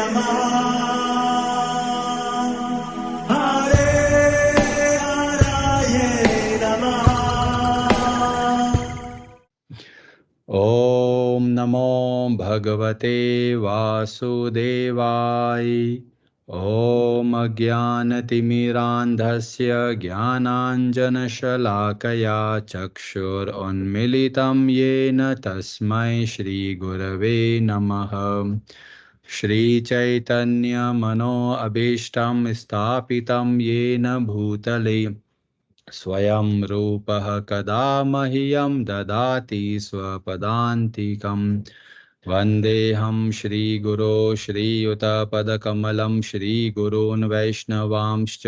नमः हरे हराय नमः। ॐ नमो भगवते वासुदेवाय। ॐ अज्ञानतिमिरान्धस्य ज्ञानाञ्जनशलाकया चक्षुरुन्मीलितं येन तस्मै श्रीगुरवे नमः। श्रीचैतन्यमनोऽभीष्टं स्थापितं येन भूतले स्वयं रूपः कदा मह्यं ददाति स्वपदान्तिकं। वन्देऽहं श्रीगुरो श्रीयुतपदकमलं श्रीगुरून् वैष्णवांश्च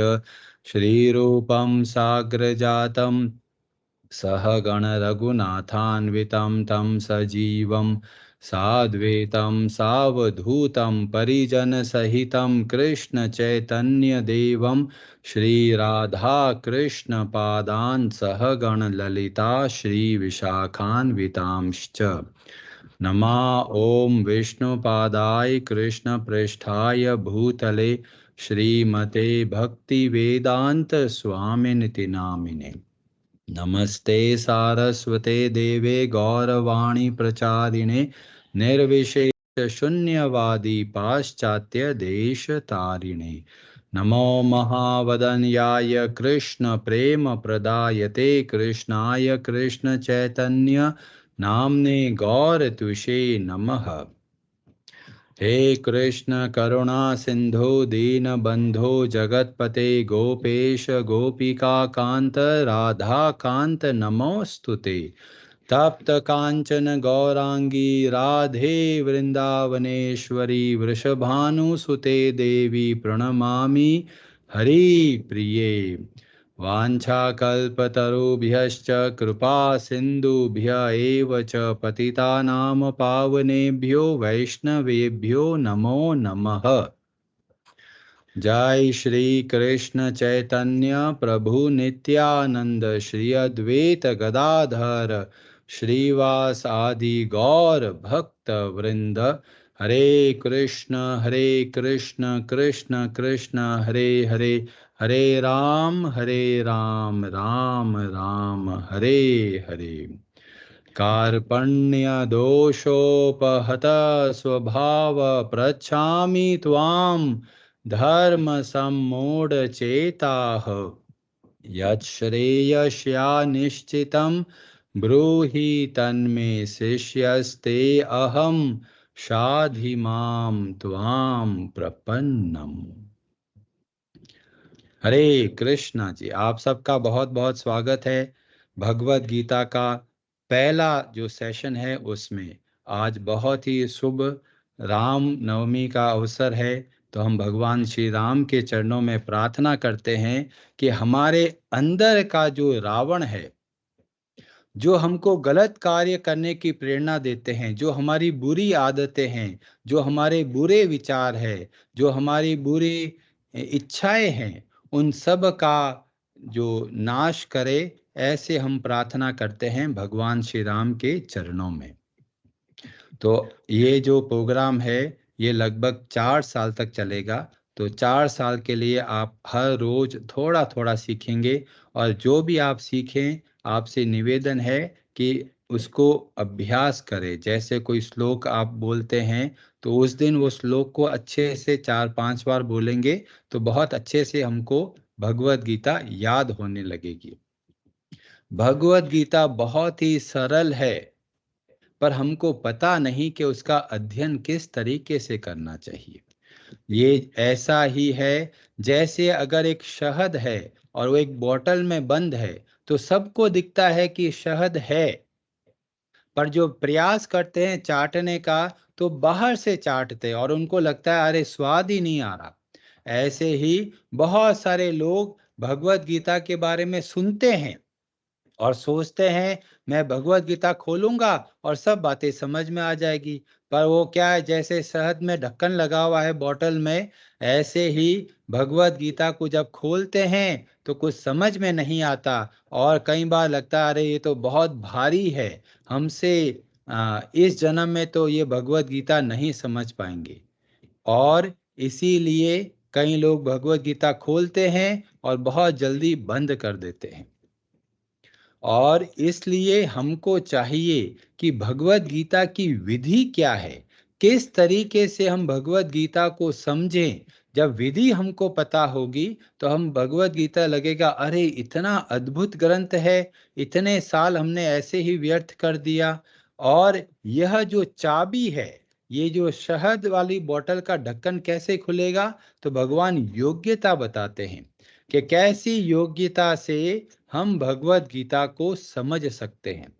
श्रीरूपं साग्रजातं सहगणरघुनाथान्वितं तं सजीवं साद्वैतं सावधूतं परिजनसहितं कृष्णचैतन्यदेवं श्रीराधाकृष्णपादान् सहगणललिता श्रीविशाखान्वितांश्च। नमः ॐ विष्णुपादाय कृष्णप्रेष्ठाय भूतले श्रीमते भक्तिवेदान्त स्वामिनिति नामिने। नमस्ते सारस्वते देवे गौरवाणी प्रचारिणे निर्विशेष शून्यवादी पाश्चात्य देश तारिणे। नमो महावदन्याय कृष्ण प्रेम प्रदायते कृष्णाय कृष्ण चैतन्य नाम्ने गौरतुषे नमः। हे कृष्ण करुणा सिंधु दीनबंधो जगतपते गोपेश गोपिका कांत राधा कांत नमोस्तुते। तप्त कांचन गौरांगी राधे वृंदावनेश्वरी वृषभानुसुते देवी प्रणमामि हरिप्रिये। वाञ्छाकल्पतरुभ्यश्च कृपा सिन्धुभ्य एव च पतितानां पावनेभ्यो वैष्णवेभ्यो नमो नमः। जय श्री कृष्ण चैतन्य प्रभु नित्यानंद श्री अद्वैत गदाधर श्रीवास आदि गौर भक्त वृंद। हरे कृष्ण कृष्ण कृष्ण हरे हरे, हरे राम राम राम हरे हरे। कार्पण्य दोषोपहत स्वभाव प्रच्छामि त्वां धर्म सम्मूढचेताः। यच्छ्रेयस्या निश्चितं ब्रूहि तन्मे शिष्यस्ते अहं शाधि मां त्वां प्रपन्नम्। हरे कृष्णा जी, आप सबका बहुत बहुत स्वागत है भगवत गीता का पहला जो सेशन है उसमें। आज बहुत ही शुभ राम नवमी का अवसर है, तो हम भगवान श्री राम के चरणों में प्रार्थना करते हैं कि हमारे अंदर का जो रावण है, जो हमको गलत कार्य करने की प्रेरणा देते हैं, जो हमारी बुरी आदतें हैं, जो हमारे बुरे विचार है, जो हमारी बुरी इच्छाएं हैं, उन सब का जो नाश करे, ऐसे हम प्रार्थना करते हैं भगवान श्री राम के चरणों में। तो ये जो प्रोग्राम है ये लगभग 4 साल तक चलेगा। तो 4 साल के लिए आप हर रोज थोड़ा थोड़ा सीखेंगे, और जो भी आप सीखें आपसे निवेदन है कि उसको अभ्यास करें। जैसे कोई श्लोक आप बोलते हैं तो उस दिन वो श्लोक को अच्छे से 4-5 बार बोलेंगे तो बहुत अच्छे से हमको भगवत गीता याद होने लगेगी। भगवत गीता बहुत ही सरल है, पर हमको पता नहीं कि उसका अध्ययन किस तरीके से करना चाहिए। ये ऐसा ही है जैसे अगर एक शहद है और वो एक बोतल में बंद है, तो सबको दिखता है कि शहद है, पर जो प्रयास करते हैं चाटने का तो बाहर से चाटते हैं और उनको लगता है अरे स्वाद ही नहीं आ रहा। ऐसे ही बहुत सारे लोग भगवत गीता के बारे में सुनते हैं और सोचते हैं मैं भगवत गीता खोलूंगा और सब बातें समझ में आ जाएगी, पर वो क्या है, जैसे शहद में ढक्कन लगा हुआ है बोतल में, ऐसे ही भगवत गीता को जब खोलते हैं तो कुछ समझ में नहीं आता और कई बार लगता है अरे ये तो बहुत भारी है, हमसे इस जन्म में तो ये भगवत गीता नहीं समझ पाएंगे। और इसीलिए कई लोग भगवत गीता खोलते हैं और बहुत जल्दी बंद कर देते हैं। और इसलिए हमको चाहिए कि भगवत गीता की विधि क्या है, किस तरीके से हम भगवत गीता को समझें। जब विधि हमको पता होगी तो हम भगवत गीता लगेगा, अरे इतना अद्भुत ग्रंथ है, इतने साल हमने ऐसे ही व्यर्थ कर दिया। और यह जो चाबी है, ये जो शहद वाली बोतल का ढक्कन कैसे खुलेगा, तो भगवान योग्यता बताते हैं कि कैसी योग्यता से हम भगवत गीता को समझ सकते हैं।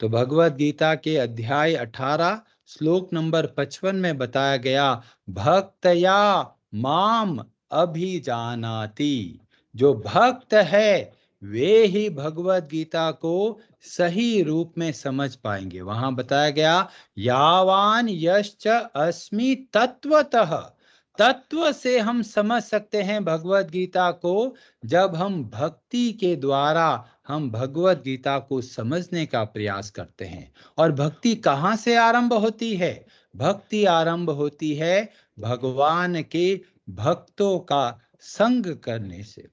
तो भगवत गीता के अध्याय 18 श्लोक नंबर 55 में बताया गया, भक्तया माम अभिजानाति। जो भक्त है वे ही भगवत गीता को सही रूप में समझ पाएंगे। वहां बताया गया, यावान यश्च अस्मि तत्वतः। तत्व से हम समझ सकते हैं भगवत गीता को जब हम भक्ति के द्वारा हम भगवत गीता को समझने का प्रयास करते हैं। और भक्ति कहाँ से आरंभ होती है? भक्ति आरंभ होती है भगवान के भक्तों का संग करने से।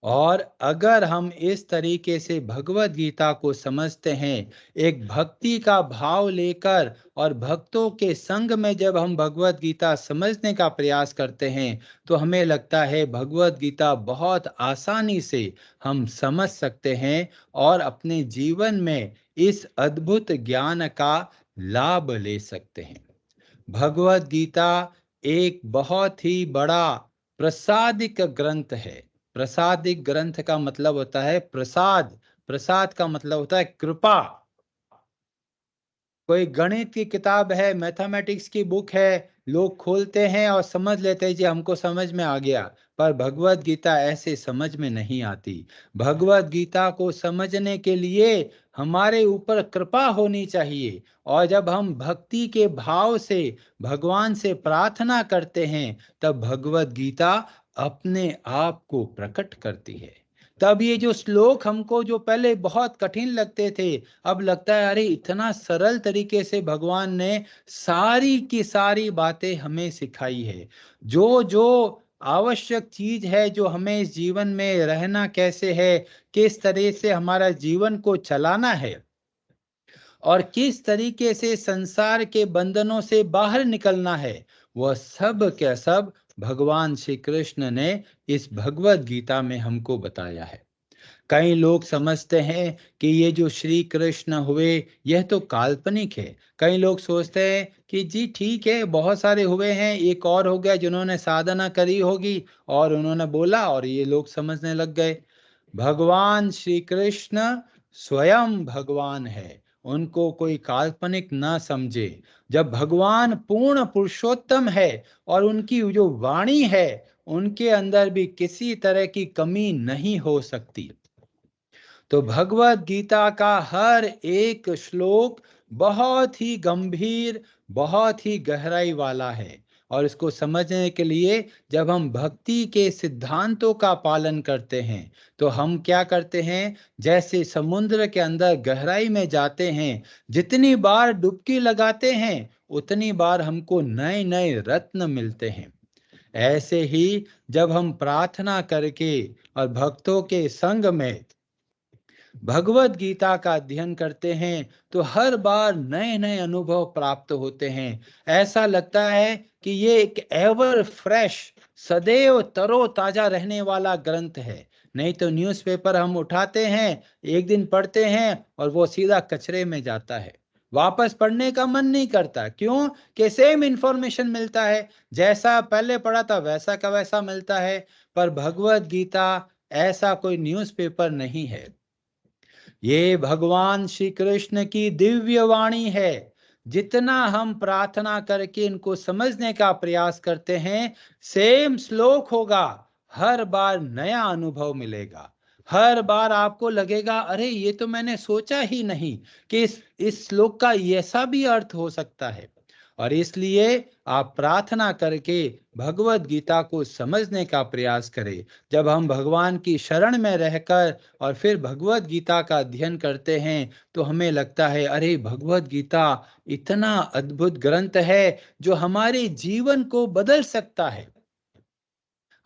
और अगर हम इस तरीके से भगवत गीता को समझते हैं, एक भक्ति का भाव लेकर, और भक्तों के संग में जब हम भगवत गीता समझने का प्रयास करते हैं, तो हमें लगता है भगवत गीता बहुत आसानी से हम समझ सकते हैं और अपने जीवन में इस अद्भुत ज्ञान का लाभ ले सकते हैं। भगवत गीता एक बहुत ही बड़ा प्रसादिक ग्रंथ है। प्रसादिक ग्रंथ का मतलब होता है प्रसाद। प्रसाद का मतलब होता है कृपा। कोई गणित की किताब है, मैथमेटिक्स की बुक है, लोग खोलते हैं और समझ लेते हैं जी हमको समझ में आ गया। पर भगवत गीता ऐसे समझ में नहीं आती। भगवत गीता को समझने के लिए हमारे ऊपर कृपा होनी चाहिए। और जब हम भक्ति के भाव से भगवान से प्रार्थना करते हैं, तब भगवत गीता अपने आप को प्रकट करती है। तब ये जो श्लोक हमको जो पहले बहुत कठिन लगते थे, अब लगता है अरे इतना सरल तरीके से भगवान ने सारी की सारी बातें हमें सिखाई है। जो जो आवश्यक चीज है, जो हमें इस जीवन में रहना कैसे है, किस तरह से हमारा जीवन को चलाना है, और किस तरीके से संसार के बंधनों से बाहर निकलना है, वह सब क्या सब भगवान श्री कृष्ण ने इस भगवत गीता में हमको बताया है। कई लोग समझते हैं कि ये जो श्री कृष्ण हुए यह तो काल्पनिक है। कई लोग सोचते हैं कि जी ठीक है, बहुत सारे हुए हैं, एक और हो गया जिन्होंने साधना करी होगी और उन्होंने बोला और ये लोग समझने लग गए। भगवान श्री कृष्ण स्वयं भगवान है, उनको कोई काल्पनिक न समझे। जब भगवान पूर्ण पुरुषोत्तम है और उनकी जो वाणी है उनके अंदर भी किसी तरह की कमी नहीं हो सकती। तो भगवत गीता का हर एक श्लोक बहुत ही गंभीर, बहुत ही गहराई वाला है। और इसको समझने के लिए जब हम भक्ति के सिद्धांतों का पालन करते हैं, तो हम क्या करते हैं, जैसे समुद्र के अंदर गहराई में जाते हैं, जितनी बार डुबकी लगाते हैं उतनी बार हमको नए नए रत्न मिलते हैं। ऐसे ही जब हम प्रार्थना करके और भक्तों के संग में भगवत गीता का अध्ययन करते हैं, तो हर बार नए नए अनुभव प्राप्त होते हैं। ऐसा लगता है कि ये एक एवर फ्रेश, सदैव तरोताजा रहने वाला ग्रंथ है। नहीं तो न्यूज़पेपर हम उठाते हैं, एक दिन पढ़ते हैं और वो सीधा कचरे में जाता है। वापस पढ़ने का मन नहीं करता। क्यों? कि सेम इंफॉर्मेशन मिलता है, जैसा पहले पढ़ा था वैसा का वैसा मिलता है। पर भगवत गीता ऐसा कोई न्यूज़पेपर नहीं है। ये भगवान श्री कृष्ण की दिव्य वाणी है। जितना हम प्रार्थना करके इनको समझने का प्रयास करते हैं, सेम श्लोक होगा, हर बार नया अनुभव मिलेगा। हर बार आपको लगेगा अरे ये तो मैंने सोचा ही नहीं कि इस श्लोक का ऐसा भी अर्थ हो सकता है। और इसलिए आप प्रार्थना करके भगवत गीता को समझने का प्रयास करें। जब हम भगवान की शरण में रहकर और फिर भगवत गीता का अध्ययन करते हैं तो हमें लगता है अरे भगवत गीता इतना अद्भुत ग्रंथ है जो हमारे जीवन को बदल सकता है।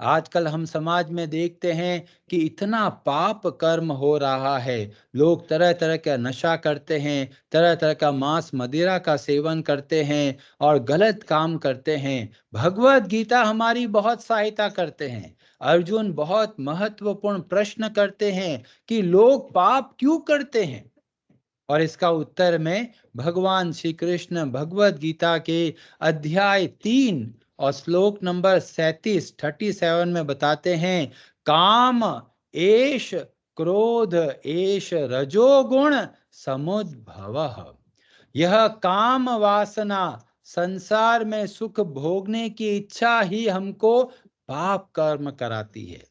आजकल हम समाज में देखते हैं कि इतना पाप कर्म हो रहा है। लोग तरह तरह का नशा करते हैं, तरह तरह का मांस मदिरा का सेवन करते हैं और गलत काम करते हैं। भगवत गीता हमारी बहुत सहायता करते हैं। अर्जुन बहुत महत्वपूर्ण प्रश्न करते हैं कि लोग पाप क्यों करते हैं, और इसका उत्तर में भगवान श्री कृष्ण भगवत गीता के अध्याय 3 और श्लोक नंबर 37 में बताते हैं, काम एष क्रोध एष रजोगुण समुद्भवः। यह काम वासना, संसार में सुख भोगने की इच्छा ही हमको पाप कर्म कराती है।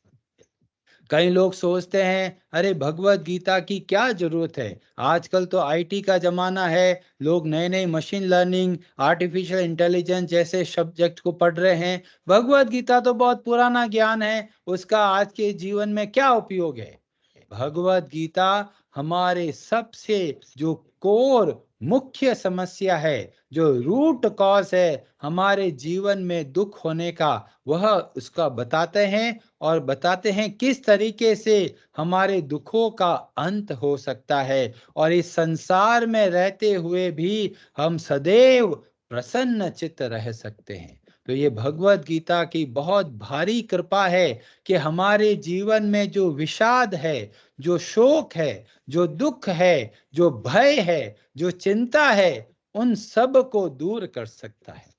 कई लोग सोचते हैं अरे भगवत गीता की क्या जरूरत है, आजकल तो आईटी का जमाना है, लोग नए नए मशीन लर्निंग, आर्टिफिशियल इंटेलिजेंस जैसे सब्जेक्ट को पढ़ रहे हैं। भगवत गीता तो बहुत पुराना ज्ञान है, उसका आज के जीवन में क्या उपयोग है। भगवत गीता हमारे सबसे जो कोर मुख्य समस्या है, जो रूट कॉज है हमारे जीवन में दुख होने का, वह उसका बताते हैं और बताते हैं किस तरीके से हमारे दुखों का अंत हो सकता है और इस संसार में रहते हुए भी हम सदैव प्रसन्न चित्त रह सकते हैं। तो ये भगवत गीता की बहुत भारी कृपा है कि हमारे जीवन में जो विषाद है, जो शोक है, जो दुख है, जो भय है, जो चिंता है, उन सब को दूर कर सकता है।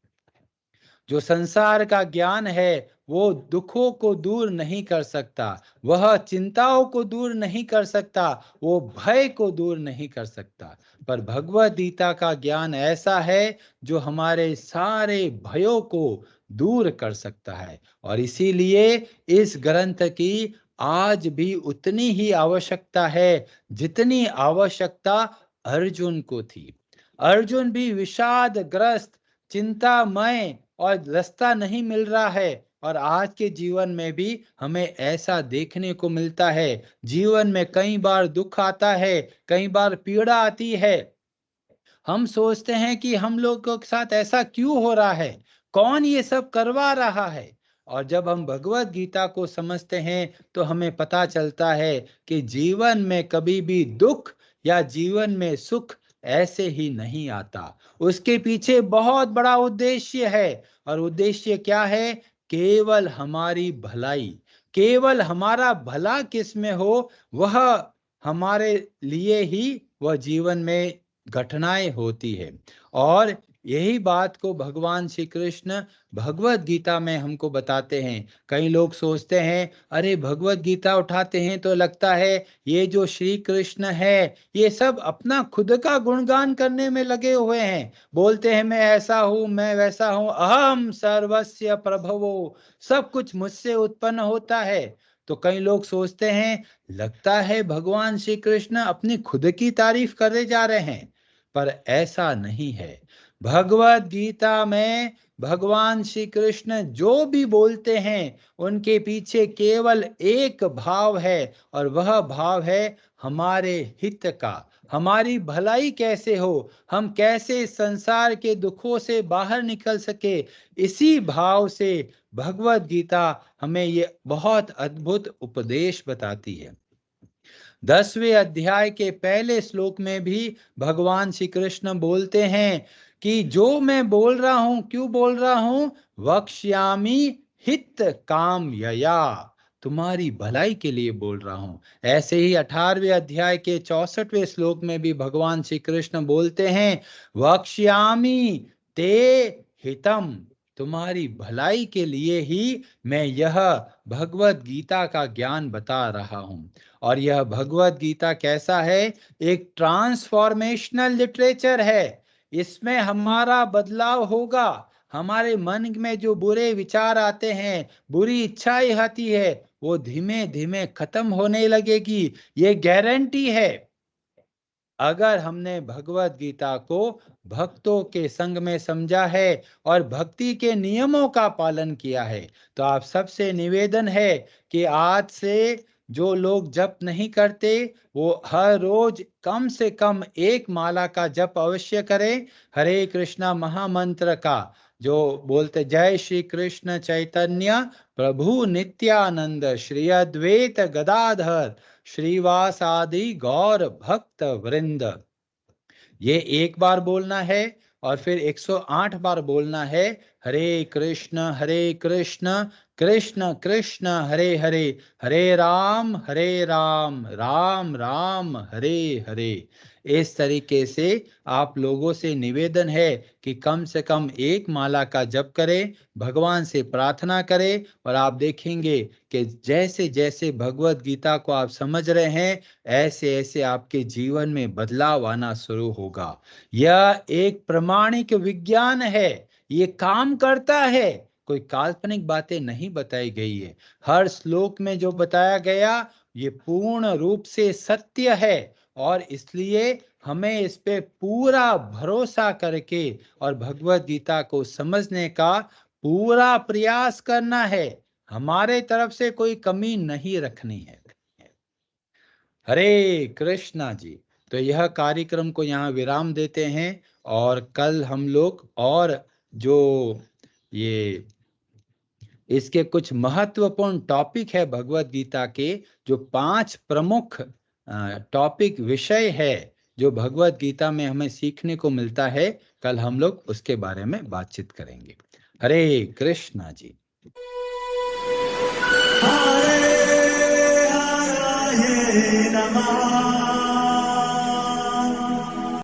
जो संसार का ज्ञान है वो दुखों को दूर नहीं कर सकता, वह चिंताओं को दूर नहीं कर सकता, वो भय को दूर नहीं कर सकता। पर भगवत गीता का ज्ञान ऐसा है जो हमारे सारे भयों को दूर कर सकता है। और इसीलिए इस ग्रंथ की आज भी उतनी ही आवश्यकता है जितनी आवश्यकता अर्जुन को थी। अर्जुन भी विषादग्रस्त, चिंतामय और रास्ता नहीं मिल रहा है, और आज के जीवन में भी हमें ऐसा देखने को मिलता है। जीवन में कई बार दुख आता है, कई बार पीड़ा आती है। हम सोचते हैं कि हम लोगों के साथ ऐसा क्यों हो रहा है, कौन ये सब करवा रहा है। और जब हम भगवत गीता को समझते हैं तो हमें पता चलता है कि जीवन में कभी भी दुख या जीवन में सुख ऐसे ही नहीं आता। उसके पीछे बहुत बड़ा उद्देश्य है, और उद्देश्य क्या है? केवल हमारी भलाई, केवल हमारा भला किस में हो, वह हमारे लिए ही वह जीवन में घटनाएं होती है। और यही बात को भगवान श्री कृष्ण भगवत गीता में हमको बताते हैं। कई लोग सोचते हैं अरे भगवत गीता उठाते हैं तो लगता है ये जो श्री कृष्ण है ये सब अपना खुद का गुणगान करने में लगे हुए हैं, बोलते हैं मैं ऐसा हूं, मैं वैसा हूं, अहम सर्वस्य प्रभवो, सब कुछ मुझसे उत्पन्न होता है। तो कई लोग सोचते हैं लगता है भगवान श्री कृष्ण अपनी खुद की तारीफ करे जा रहे हैं, पर ऐसा नहीं है। भगवत गीता में भगवान श्री कृष्ण जो भी बोलते हैं उनके पीछे केवल एक भाव है, और वह भाव है हमारे हित का, हमारी भलाई कैसे हो, हम कैसे इस संसार के दुखों से बाहर निकल सके। इसी भाव से भगवत गीता हमें ये बहुत अद्भुत उपदेश बताती है। 10वें अध्याय के पहले श्लोक में भी भगवान श्री कृष्ण बोलते हैं कि जो मैं बोल रहा हूं, क्यों बोल रहा हूं? वक्ष्यामि हित काम यया, तुम्हारी भलाई के लिए बोल रहा हूं। ऐसे ही 18वें अध्याय के 64वें श्लोक में भी भगवान श्री कृष्ण बोलते हैं, वक्ष्यामि ते हितम, तुम्हारी भलाई के लिए ही मैं यह भगवत गीता का ज्ञान बता रहा हूं। और यह भगवत गीता कैसा है? एक ट्रांसफॉर्मेशनल लिटरेचर है। इसमें हमारा बदलाव होगा। हमारे मन में जो बुरे विचार आते हैं, बुरी इच्छाएं आती है, वो धीमे धीमे खत्म होने लगेगी, ये गारंटी है। अगर हमने भगवत गीता को भक्तों के संग में समझा है और भक्ति के नियमों का पालन किया है, तो आप सबसे निवेदन है कि आज से जो लोग जप नहीं करते वो हर रोज कम से कम एक माला का जप अवश्य करें। हरे कृष्णा महामंत्र का जो बोलते, जय श्री कृष्ण चैतन्य प्रभु नित्यानंद श्री अद्वैत गदाधर श्रीवास आदि गौर भक्त वृंद, ये एक बार बोलना है और फिर 108 बार बोलना है। हरे कृष्ण कृष्ण कृष्ण हरे हरे, हरे राम राम राम हरे हरे। इस तरीके से आप लोगों से निवेदन है कि कम से कम एक माला का जप करें, भगवान से प्रार्थना करें, और आप देखेंगे कि जैसे जैसे भगवत गीता को आप समझ रहे हैं, ऐसे ऐसे आपके जीवन में बदलाव आना शुरू होगा। यह एक प्रामाणिक विज्ञान है, ये काम करता है, कोई काल्पनिक बातें नहीं बताई गई है। हर श्लोक में जो बताया गया ये पूर्ण रूप से सत्य है, और इसलिए हमें इस पे पूरा भरोसा करके और भगवत गीता को समझने का पूरा प्रयास करना है। हमारे तरफ से कोई कमी नहीं रखनी है। हरे कृष्णा जी। तो यह कार्यक्रम को यहाँ विराम देते हैं, और कल हम लोग और जो ये इसके कुछ महत्वपूर्ण टॉपिक है भगवत गीता के, जो 5 प्रमुख टॉपिक विषय है जो भगवत गीता में हमें सीखने को मिलता है, कल हम लोग उसके बारे में बातचीत करेंगे। हरे कृष्णा जी। हरे हरे नमः।